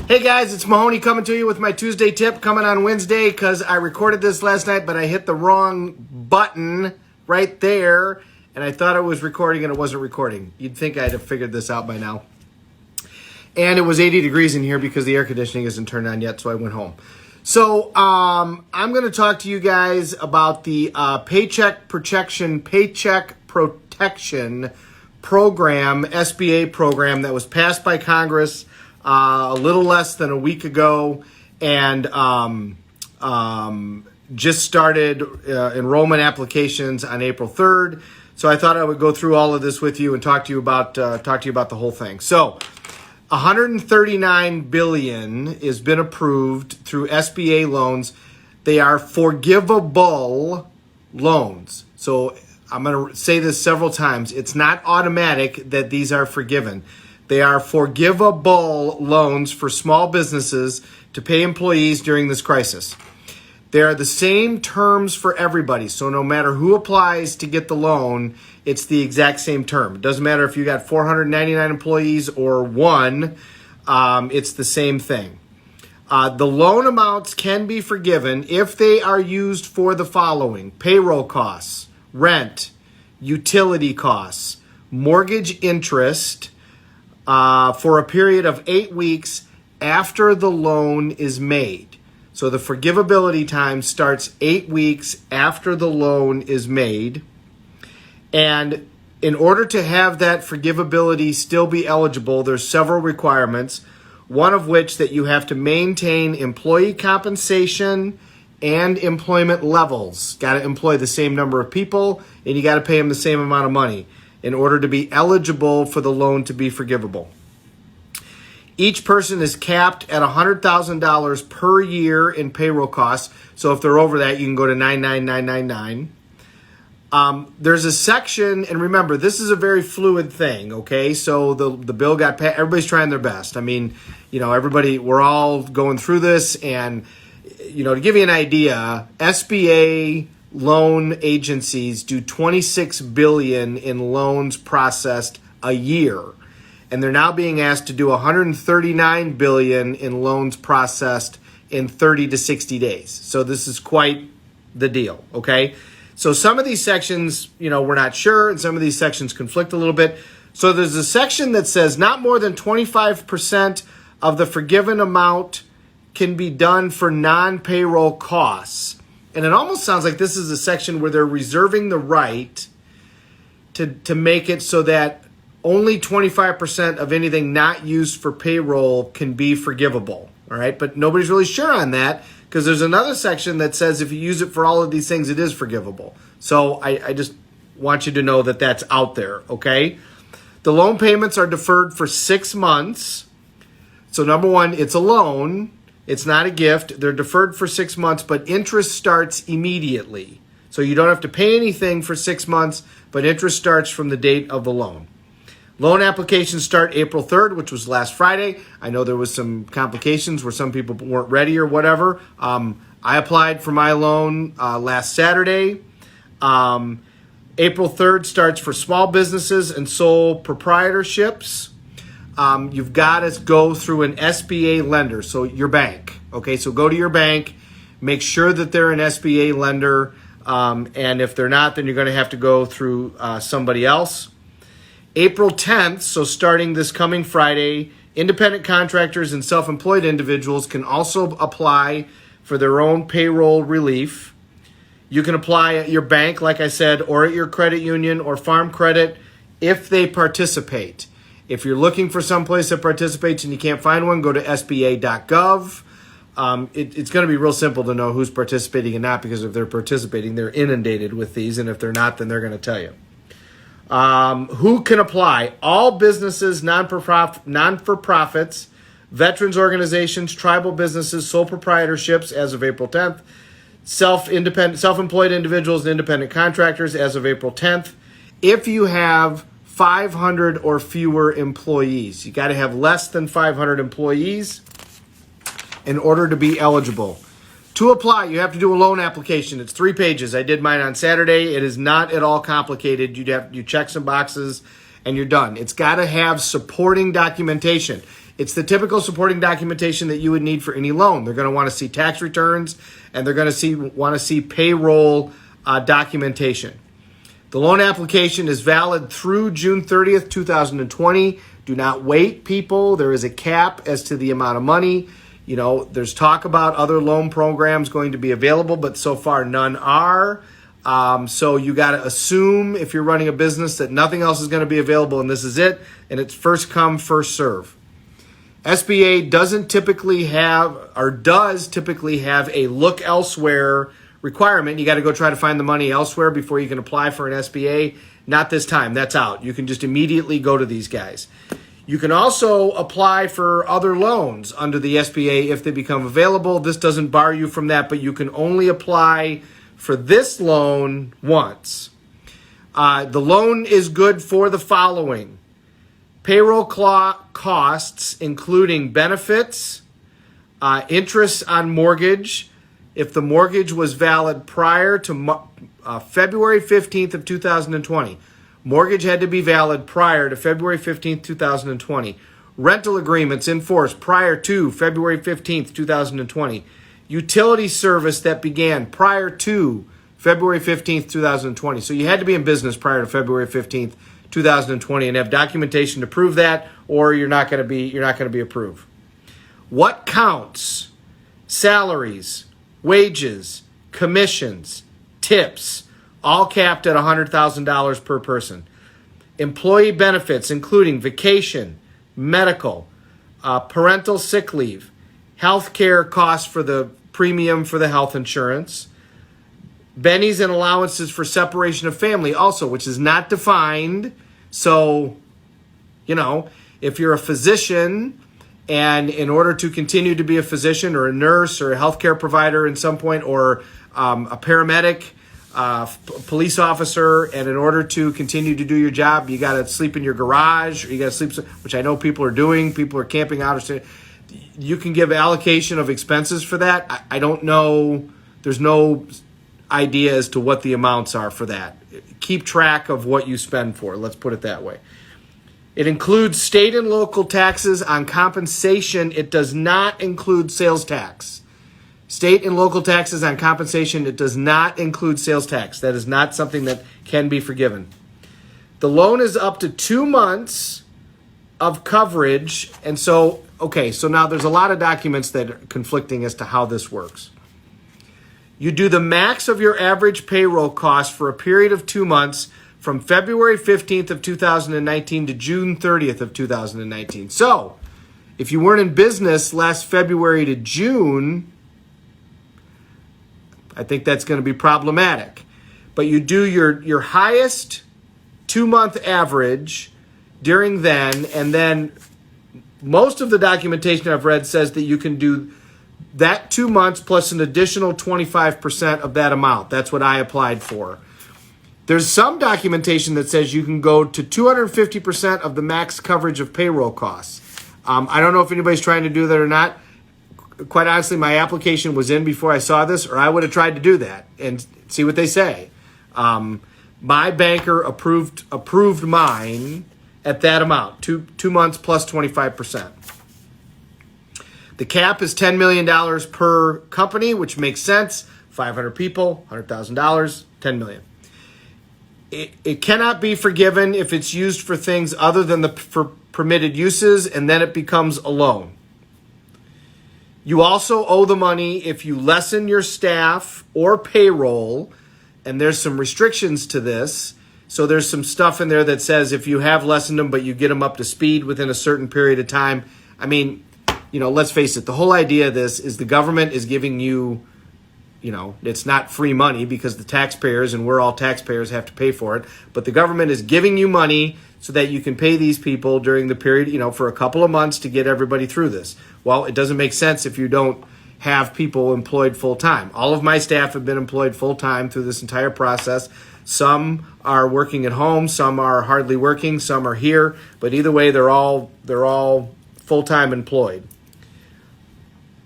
Hey guys, it's Mahoney coming to you with my Tuesday tip coming on Wednesday because I recorded this last night, but I hit the wrong button right there, and I thought it was recording and it wasn't recording. You'd think I'd have figured this out by now. And it was 80 degrees in here because the air conditioning isn't turned on yet, so I went home. So I'm going to talk to you guys about the Paycheck Protection Program, SBA program that was passed by Congress a little less than a week ago, and just started enrollment applications on April 3rd. So I thought I would go through all of this with you and talk to you about the whole thing. So, $139 billion has been approved through SBA loans. They are forgivable loans. So I'm going to say this several times. It's not automatic that these are forgiven. They are forgivable loans for small businesses to pay employees during this crisis. They are the same terms for everybody. So no matter who applies to get the loan, it's the exact same term. It doesn't matter if you got 499 employees or one, it's the same thing. The loan amounts can be forgiven if they are used for the following: payroll costs, rent, utility costs, mortgage interest, for a period of 8 weeks after the loan is made. So the forgivability time starts 8 weeks after the loan is made. And in order to have that forgivability still be eligible, there's several requirements, one of which that you have to maintain employee compensation and employment levels. Got to employ the same number of people, and you got to pay them the same amount of money in order to be eligible for the loan to be forgivable. Each person is capped at $100,000 per year in payroll costs. So if they're over that, you can go to 99,999. There's a section, and remember, this is a very fluid thing, okay? So the bill got passed. Everybody's trying their best. I mean, we're all going through this, and, to give you an idea, SBA loan agencies do $26 billion in loans processed a year, and they're now being asked to do $139 billion in loans processed in 30 to 60 days. So this is quite the deal, okay? So some of these sections, we're not sure, and some of these sections conflict a little bit. So there's a section that says not more than 25% of the forgiven amount can be done for non-payroll costs. And it almost sounds like this is a section where they're reserving the right to make it so that only 25% of anything not used for payroll can be forgivable. All right, but nobody's really sure on that because there's another section that says if you use it for all of these things, it is forgivable. So I just want you to know that that's out there, okay? The loan payments are deferred for 6 months. So number one, it's a loan. It's not a gift. They're deferred for 6 months, but interest starts immediately. So you don't have to pay anything for 6 months, but interest starts from the date of the loan. Loan applications start April 3rd, which was last Friday. I know there was some complications where some people weren't ready or whatever. I applied for my loan last Saturday. April 3rd starts for small businesses and sole proprietorships. You've got to go through an SBA lender, so your bank. Okay, so go to your bank, make sure that they're an SBA lender, and if they're not, then you're going to have to go through somebody else. April 10th, so starting this coming Friday, independent contractors and self-employed individuals can also apply for their own payroll relief. You can apply at your bank, like I said, or at your credit union or farm credit if they participate. If you're looking for someplace that participates and you can't find one, go to sba.gov. It's going to be real simple to know who's participating and not, because if they're participating, they're inundated with these, and if they're not, then they're going to tell you. Who can apply? All businesses, non-for-profits, veterans organizations, tribal businesses, sole proprietorships as of April 10th, self-employed individuals and independent contractors as of April 10th. If you have 500 or fewer employees, you got to have less than 500 employees in order to be eligible. To apply, you have to do a loan application. It's 3 pages. I did mine on Saturday. It is not at all complicated. You check some boxes and you're done. It's got to have supporting documentation. It's the typical supporting documentation that you would need for any loan. They're going to want to see tax returns, and they're going to want to see payroll documentation. The loan application is valid through June 30th, 2020. Do not wait, people. There is a cap as to the amount of money. There's talk about other loan programs going to be available, but so far none are. So you got to assume, if you're running a business, that nothing else is going to be available, and this is it, and it's first come, first serve. SBA does typically have a look elsewhere requirement. You got to go try to find the money elsewhere before you can apply for an SBA. Not this time. That's out. You can just immediately go to these guys. You can also apply for other loans under the SBA if they become available. This doesn't bar you from that, but you can only apply for this loan once. The loan is good for the following: payroll costs, including benefits, interest on mortgage. If the mortgage was valid prior to February 15th of 2020, mortgage had to be valid prior to February 15th, 2020. Rental agreements in force prior to February 15th, 2020. Utility service that began prior to February 15th, 2020. So you had to be in business prior to February 15th, 2020 and have documentation to prove that, or you're not going to be approved. What counts? Salaries, wages, commissions, tips, all capped at $100,000 per person. Employee benefits, including vacation, medical, parental sick leave, health care costs for the premium for the health insurance, bennies and allowances for separation of family also, which is not defined. So, if you're a physician, and in order to continue to be a physician or a nurse or a healthcare provider in some point, or a paramedic, police officer, and in order to continue to do your job, you got to sleep in your garage, or you got to sleep, which I know people are doing. People are camping out. You can give allocation of expenses for that. I don't know. There's no idea as to what the amounts are for that. Keep track of what you spend for. Let's put it that way. It includes state and local taxes on compensation. It does not include sales tax. State and local taxes on compensation. It does not include sales tax. That is not something that can be forgiven. The loan is up to 2 months of coverage. And so now there's a lot of documents that are conflicting as to how this works. You do the max of your average payroll cost for a period of 2 months from February 15th of 2019 to June 30th of 2019. So, if you weren't in business last February to June, I think that's going to be problematic. But you do your highest 2-month average during then, and then most of the documentation I've read says that you can do that 2 months plus an additional 25% of that amount. That's what I applied for. There's some documentation that says you can go to 250% of the max coverage of payroll costs. I don't know if anybody's trying to do that or not. Quite honestly, my application was in before I saw this, or I would have tried to do that and see what they say. My banker approved mine at that amount, 2 months plus 25%. The cap is $10 million per company, which makes sense. 500 people, $100,000, $10 million. It cannot be forgiven if it's used for things other than for permitted uses, and then it becomes a loan. You also owe the money if you lessen your staff or payroll, and there's some restrictions to this. So there's some stuff in there that says if you have lessened them, but you get them up to speed within a certain period of time. I mean, let's face it, the whole idea of this is the government is giving you, it's not free money because the taxpayers, and we're all taxpayers, have to pay for it. But the government is giving you money so that you can pay these people during the period, for a couple of months to get everybody through this. Well, it doesn't make sense if you don't have people employed full time. All of my staff have been employed full time through this entire process. Some are working at home, some are hardly working, some are here, but either way, they're all full-time employed.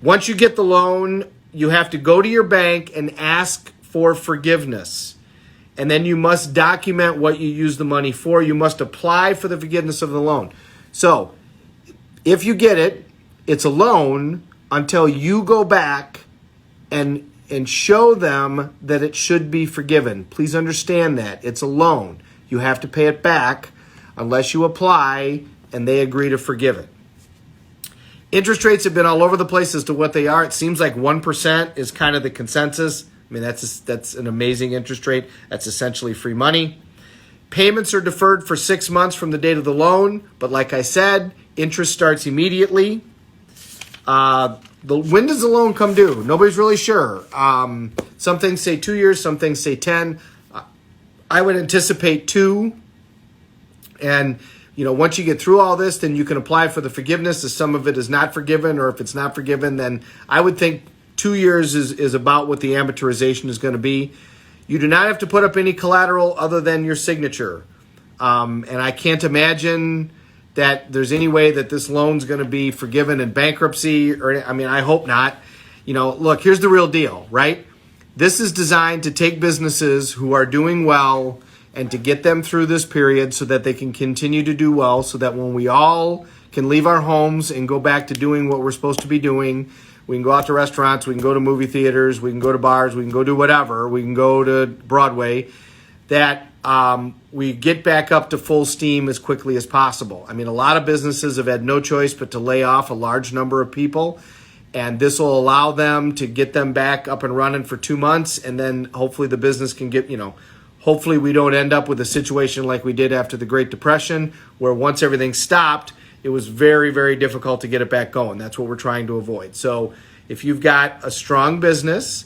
Once you get the loan, you have to go to your bank and ask for forgiveness. And then you must document what you use the money for. You must apply for the forgiveness of the loan. So, If you get it, it's a loan until you go back and show them that it should be forgiven. Please understand that. It's a loan. You have to pay it back unless you apply and they agree to forgive it. Interest rates have been all over the place as to what they are. It seems like 1% is kind of the consensus. I mean, that's an amazing interest rate. That's essentially free money. Payments are deferred for 6 months from the date of the loan, but like I said, interest starts immediately. When does the loan come due? Nobody's really sure. Some things say 2 years, some things say 10. I would anticipate 2. And, once you get through all this, then you can apply for the forgiveness. If some of it is not forgiven, or if it's not forgiven, then I would think 2 years is about what the amortization is going to be. You do not have to put up any collateral other than your signature. And I can't imagine that there's any way that this loan's going to be forgiven in bankruptcy, I hope not. Look, here's the real deal, right? This is designed to take businesses who are doing well and to get them through this period so that they can continue to do well, so that when we all can leave our homes and go back to doing what we're supposed to be doing, we can go out to restaurants, we can go to movie theaters, we can go to bars, we can go do whatever, we can go to Broadway, that we get back up to full steam as quickly as possible. A lot of businesses have had no choice but to lay off a large number of people, and this will allow them to get them back up and running for 2 months, and then hopefully the business can get, hopefully we don't end up with a situation like we did after the Great Depression, where once everything stopped, it was very, very difficult to get it back going. That's what we're trying to avoid. So if you've got a strong business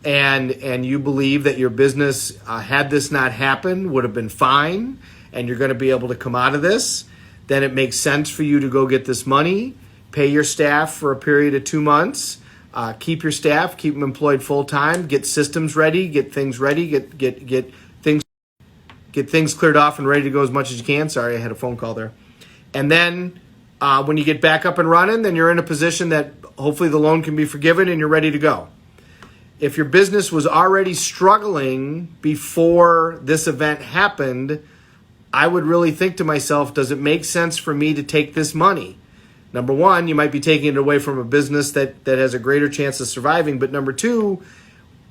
and you believe that your business, had this not happened, would have been fine, and you're going to be able to come out of this, then it makes sense for you to go get this money, pay your staff for a period of 2 months, keep your staff, keep them employed full time, get systems ready, get things ready, get things cleared off and ready to go as much as you can. Sorry, I had a phone call there. And then when you get back up and running, then you're in a position that hopefully the loan can be forgiven and you're ready to go. If your business was already struggling before this event happened, I would really think to myself, does it make sense for me to take this money? Number one, you might be taking it away from a business that has a greater chance of surviving. But number two,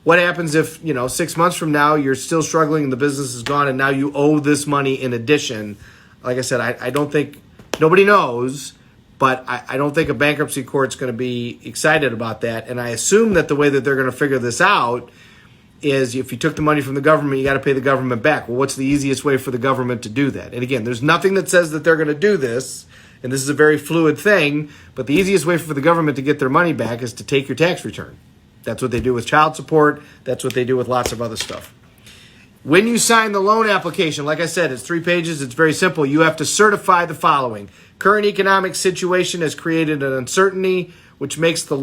what happens if, 6 months from now, you're still struggling and the business is gone and now you owe this money in addition? Like I said, I don't think, nobody knows, but I don't think a bankruptcy court's going to be excited about that. And I assume that the way that they're going to figure this out is if you took the money from the government, you got to pay the government back. Well, what's the easiest way for the government to do that? And again, there's nothing that says that they're going to do this, and this is a very fluid thing, but the easiest way for the government to get their money back is to take your tax return. That's what they do with child support. That's what they do with lots of other stuff. When you sign the loan application, like I said, it's 3 pages. It's very simple. You have to certify the following. Current economic situation has created an uncertainty which makes the